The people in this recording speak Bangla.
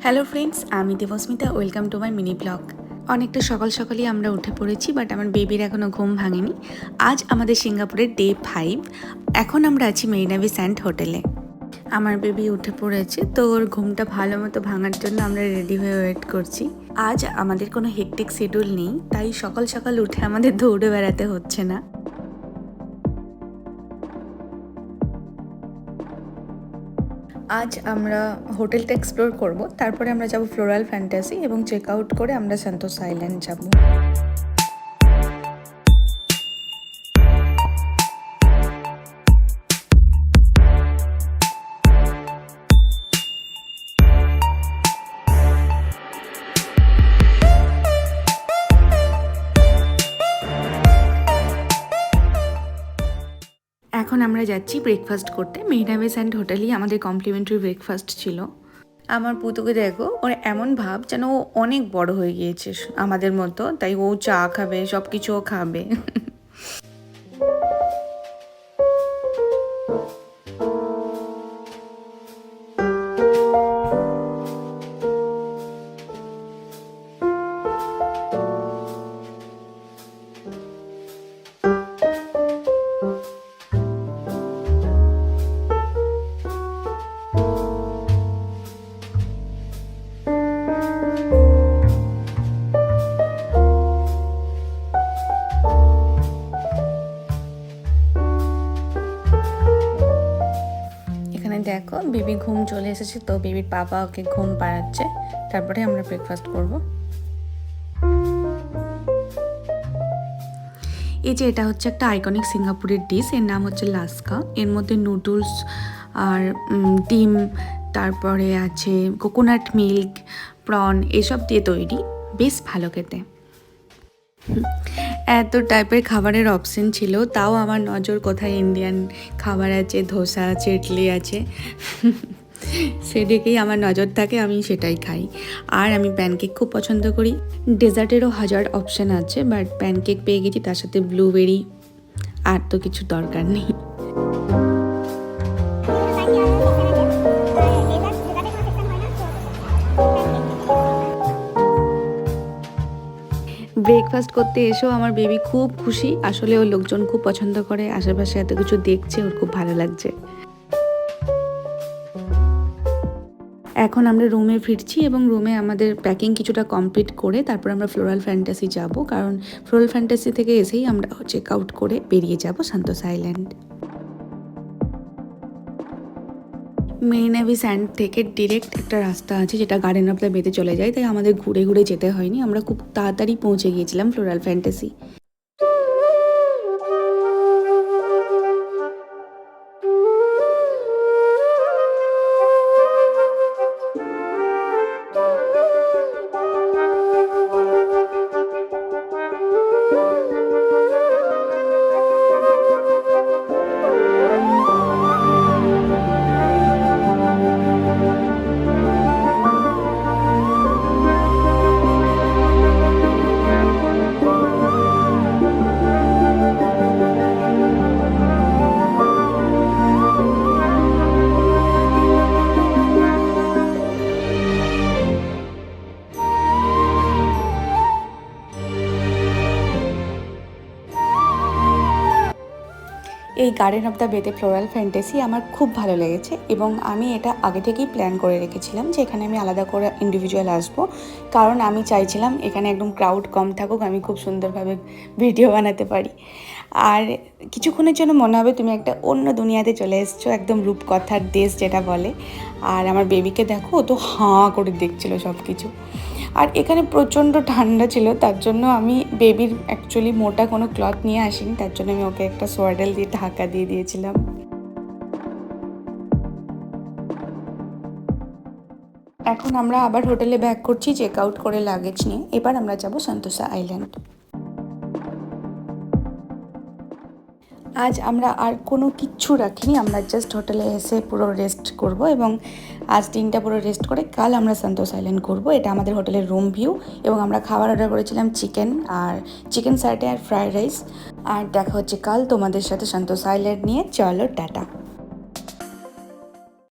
হ্যালো ফ্রেন্ডস, আমি Debasmita. Welcome to my mini blog. অনেকটা সকাল সকালই আমরা উঠে পড়েছি, বাট আমার বেবির এখনও ঘুম ভাঙেনি। আজ আমাদের সিঙ্গাপুরের ডে 5। এখন আমরা আছি মেরিনা বে স্যান্ড হোটেলে। আমার বেবি উঠে পড়েছে, তো ওর ঘুমটা ভালো মতো ভাঙার জন্য আমরা রেডি হয়ে ওয়েট করছি। আজ আমাদের কোনো হেকটিক শিডিউল নেই, তাই সকাল সকাল উঠে আমাদের দৌড়ে বেড়াতে হচ্ছে না। আজ আমরা হোটেলটা এক্সপ্লোর করব, তারপরে আমরা যাব ফ্লোরাল ফ্যান্টাসি এবং চেক আউট করে আমরা সান্তোসা আইল্যান্ড যাব। এখন আমরা যাচ্ছি ব্রেকফাস্ট করতে। মেরিনা বে স্যান্ড হোটেলেই আমাদের কমপ্লিমেন্টারি ব্রেকফাস্ট ছিল। আমার পুতুকে দেখো, ওর এমন ভাব যেন ও অনেক বড় হয়ে গিয়েছে আমাদের মতো, তাই ও চা খাবে, সব কিছুও খাবে। দেখো, বেবি ঘুম চলে এসেছে, তো বেবির বাবা ওকে ঘুম পাড়াচ্ছে, তারপরে আমরা ব্রেকফাস্ট করব। এই যে এটা হচ্ছে একটা আইকনিক সিঙ্গাপুরের ডিশ, এর নাম হচ্ছে লাস্কা। এর মধ্যে নুডলস আর ডিম, তারপরে আছে কোকোনাট মিল্ক, প্রন, এসব দিয়ে তৈরি। বেশ ভালো খেতে। এত টাইপের খাবারের অপশন ছিল, তাও আমার নজর কোথায় ইন্ডিয়ান খাবার আছে, ধোসা আছে, ইডলি আছে, সেদিকেই আমার নজর থাকে, আমি সেটাই খাই। আর আমি প্যানকেক খুব পছন্দ করি। ডেজার্টেরও হাজার অপশান আছে, বাট প্যানকেক পেয়ে গেছি, তার সাথে ব্লুবেরি, আর তো কিছু দরকার নেই। ব্রেকফাস্ট করতে এসেও আমার বেবি খুব খুশি। আসলে ওর লোকজন খুব পছন্দ করে, আশেপাশে এত কিছু দেখছে, ওর খুব ভালো লাগছে। এখন আমরা রুমে ফিরছি এবং রুমে আমাদের প্যাকিং কিছুটা কমপ্লিট করে তারপর আমরা ফ্লোরাল ফ্যান্টাসি যাব, কারণ ফ্লোরাল ফ্যান্টাসি থেকে এসেই আমরা চেক আউট করে বেরিয়ে যাব সান্তোসা আইল্যান্ড। মেরিনা বে স্যান্ড থেকে ডিরেক্ট একটা রাস্তা আছে যেটা গার্ডেন অফ দ্য বেতে চলে যায়, তাই আমাদের ঘুরে ঘুরে যেতে হয়নি। আমরা খুব তাড়াতাড়ি পৌঁছে গিয়েছিলাম ফ্লোরাল ফ্যান্টাসি। এই গার্ডেন অফ দ্য বেতে ফ্লোরাল ফ্যান্টাসি আমার খুব ভালো লেগেছে এবং আমি এটা আগে থেকেই প্ল্যান করে রেখেছিলাম যে এখানে আমি আলাদা করে ইন্ডিভিজুয়াল আসবো, কারণ আমি চাইছিলাম এখানে একদম ক্রাউড কম থাকুক, আমি খুব সুন্দরভাবে ভিডিও বানাতে পারি। আর কিছুক্ষণের জন্য মনে হবে তুমি একটা অন্য দুনিয়াতে চলে এসছো, একদম রূপকথার দেশ যেটা বলে। আর আমার বেবিকে দেখো, ও তো হাঁ করে দেখছিল সব কিছু। আর এখানে প্রচণ্ড ঠান্ডা ছিল, তার জন্য আমি বেবির অ্যাকচুয়ালি মোটা কোনো ক্লথ নিয়ে আসিনি, তার জন্য আমি ওকে একটা সোয়াডেল দিয়ে ঢাকা দিয়ে দিয়েছিলাম। এখন আমরা আবার হোটেলে ব্যাক করছি চেক আউট করে লাগেজ নিয়ে। এবার আমরা যাব সান্তোসা আইল্যান্ড। আজ আমরা আর কোনো কিচ্ছু রাখিনি, আমরা জাস্ট হোটেলে এসে পুরো রেস্ট করব এবং আজ দিনটা পুরো রেস্ট করে কাল আমরা সান্তোসা আইল্যান্ড করবো। এটা আমাদের হোটেলের রুম ভিউ এবং আমরা খাবার অর্ডার করেছিলাম চিকেন সার্টে আর ফ্রাইড রাইস। আর দেখা হচ্ছে কাল তোমাদের সাথে সান্তোসা আইল্যান্ড নিয়ে। চলো টাটা।